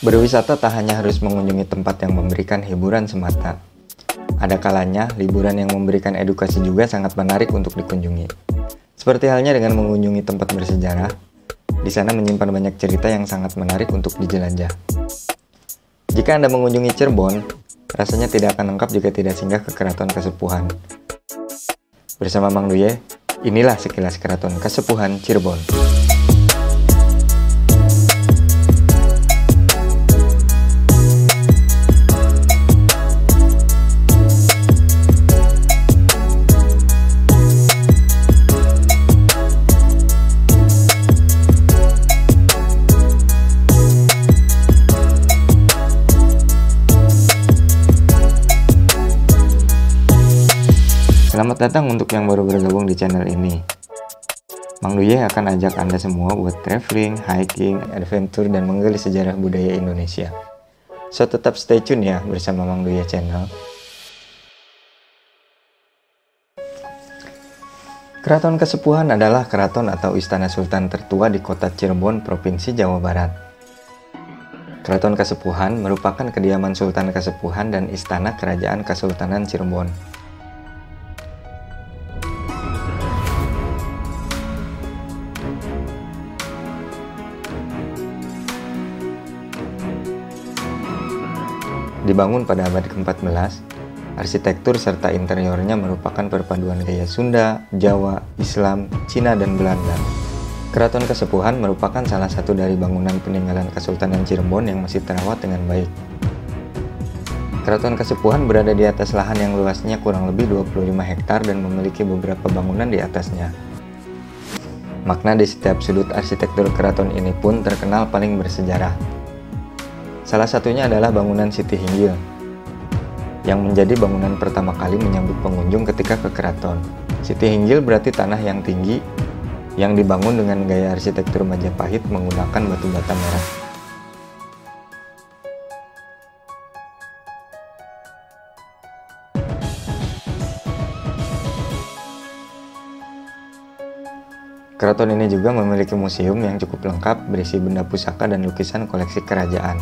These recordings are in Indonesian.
Berwisata tak hanya harus mengunjungi tempat yang memberikan hiburan semata. Ada kalanya, liburan yang memberikan edukasi juga sangat menarik untuk dikunjungi. Seperti halnya dengan mengunjungi tempat bersejarah, di sana menyimpan banyak cerita yang sangat menarik untuk dijelajah. Jika Anda mengunjungi Cirebon, rasanya tidak akan lengkap jika tidak singgah ke Keraton Kasepuhan. Bersama Mang Duye, inilah sekilas Keraton Kasepuhan Cirebon. Selamat datang untuk yang baru bergabung di channel ini. Mang Duye akan ajak Anda semua buat traveling, hiking, adventure, dan menggali sejarah budaya Indonesia. So tetap stay tune ya bersama Mang Duye channel. Keraton Kasepuhan adalah keraton atau istana sultan tertua di kota Cirebon, Provinsi Jawa Barat. Keraton Kasepuhan merupakan kediaman Sultan Kasepuhan dan istana kerajaan Kesultanan Cirebon. Dibangun pada abad ke-14, arsitektur serta interiornya merupakan perpaduan gaya Sunda, Jawa, Islam, Cina, dan Belanda. Keraton Kasepuhan merupakan salah satu dari bangunan peninggalan Kesultanan Cirebon yang masih terawat dengan baik. Keraton Kasepuhan berada di atas lahan yang luasnya kurang lebih 25 hektar dan memiliki beberapa bangunan di atasnya. Makna di setiap sudut arsitektur keraton ini pun terkenal paling bersejarah. Salah satunya adalah bangunan Siti Hinggil, yang menjadi bangunan pertama kali menyambut pengunjung ketika ke keraton. Siti Hinggil berarti tanah yang tinggi, yang dibangun dengan gaya arsitektur Majapahit menggunakan batu bata merah. Keraton ini juga memiliki museum yang cukup lengkap berisi benda pusaka dan lukisan koleksi kerajaan.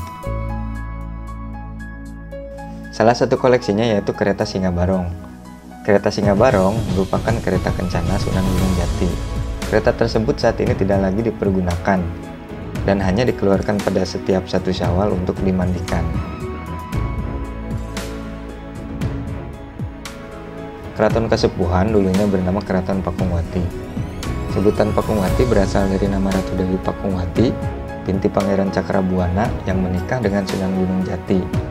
Salah satu koleksinya yaitu kereta Singa Barong. Kereta Singa Barong merupakan kereta kencana Sunan Gunung Jati. Kereta tersebut saat ini tidak lagi dipergunakan dan hanya dikeluarkan pada setiap 1 Syawal untuk dimandikan. Keraton Kasepuhan dulunya bernama Keraton Pakungwati. Sebutan Pakungwati berasal dari nama Ratu Dewi Pakungwati, binti Pangeran Cakrabuana yang menikah dengan Sunan Gunung Jati.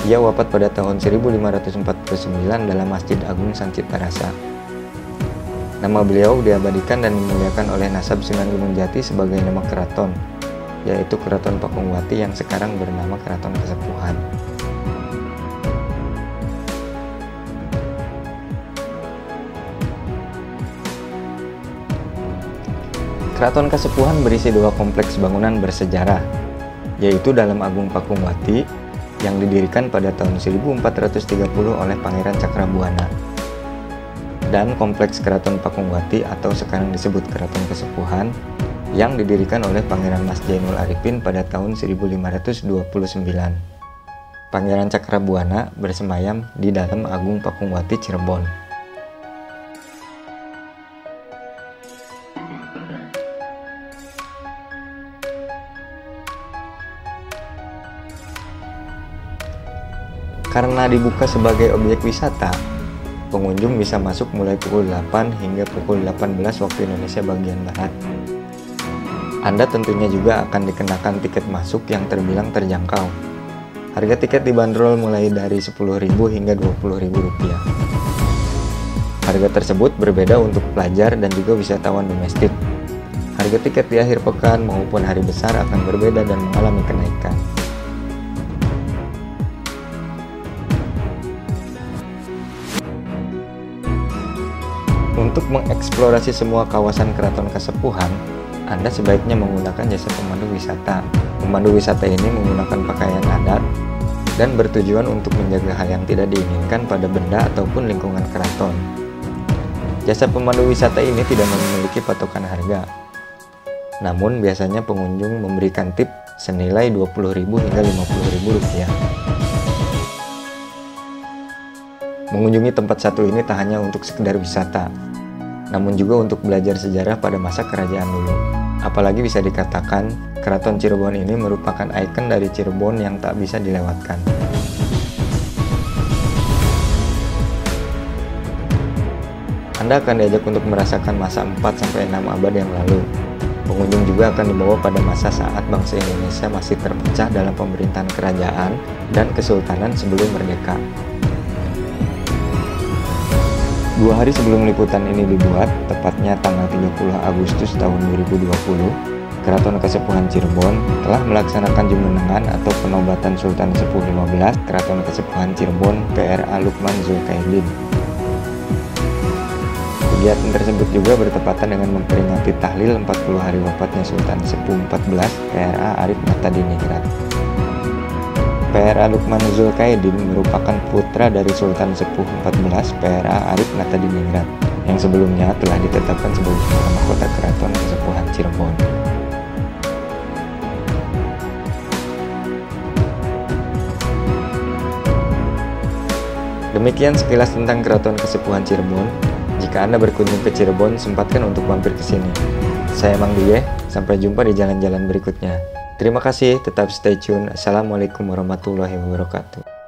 Ia wafat pada tahun 1549 dalam Masjid Agung Sang Ciptarasa. Nama beliau diabadikan dan dimuliakan oleh nasab Sunan Gunung Jati sebagai nama keraton, yaitu Keraton Pakungwati yang sekarang bernama Keraton Kasepuhan. Keraton Kasepuhan berisi 2 kompleks bangunan bersejarah, yaitu Dalam Agung Pakungwati yang didirikan pada tahun 1430 oleh Pangeran Cakrabuana, dan Kompleks Keraton Pakungwati atau sekarang disebut Keraton Kasepuhan yang didirikan oleh Pangeran Mas Jainul Arifin pada tahun 1529. Pangeran Cakrabuana bersemayam di Dalam Agung Pakungwati Cirebon. Karena dibuka sebagai objek wisata, pengunjung bisa masuk mulai pukul 8 hingga pukul 18 waktu Indonesia bagian Barat. Anda tentunya juga akan dikenakan tiket masuk yang terbilang terjangkau. Harga tiket dibanderol mulai dari Rp10.000 hingga Rp20.000. Harga tersebut berbeda untuk pelajar dan juga wisatawan domestik. Harga tiket di akhir pekan maupun hari besar akan berbeda dan mengalami kenaikan. Untuk mengeksplorasi semua kawasan Keraton Kasepuhan, Anda sebaiknya menggunakan jasa pemandu wisata. Pemandu wisata ini menggunakan pakaian adat dan bertujuan untuk menjaga hal yang tidak diinginkan pada benda ataupun lingkungan keraton. Jasa pemandu wisata ini tidak memiliki patokan harga. Namun biasanya pengunjung memberikan tip senilai Rp20.000 hingga Rp50.000. Mengunjungi tempat satu ini tak hanya untuk sekedar wisata, namun juga untuk belajar sejarah pada masa kerajaan dulu. Apalagi bisa dikatakan, Keraton Cirebon ini merupakan ikon dari Cirebon yang tak bisa dilewatkan. Anda akan diajak untuk merasakan masa 4-6 abad yang lalu. Pengunjung juga akan dibawa pada masa saat bangsa Indonesia masih terpecah dalam pemerintahan kerajaan dan kesultanan sebelum merdeka. 2 hari sebelum liputan ini dibuat, tepatnya tanggal 30 Agustus tahun 2020, Keraton Kasepuhan Cirebon telah melaksanakan jumenengan atau penobatan Sultan Sepuh 15 Keraton Kasepuhan Cirebon PRA Lukman Zulkaidim. Kegiatan tersebut juga bertepatan dengan memperingati tahlil 40 hari wafatnya Sultan Sepuh 14 PRA Arif Natadiningrat. PRA Lukman Zulkaidim merupakan putra dari Sultan Sepuh 14 PRA Arif Natadiningrat yang sebelumnya telah ditetapkan sebagai mahkota Keraton Kasepuhan Cirebon. Demikian sekilas tentang Keraton Kasepuhan Cirebon. Jika Anda berkunjung ke Cirebon, sempatkan untuk mampir ke sini. Saya Mang Duye, sampai jumpa di jalan-jalan berikutnya. Terima kasih, tetap stay tune. Assalamualaikum warahmatullahi wabarakatuh.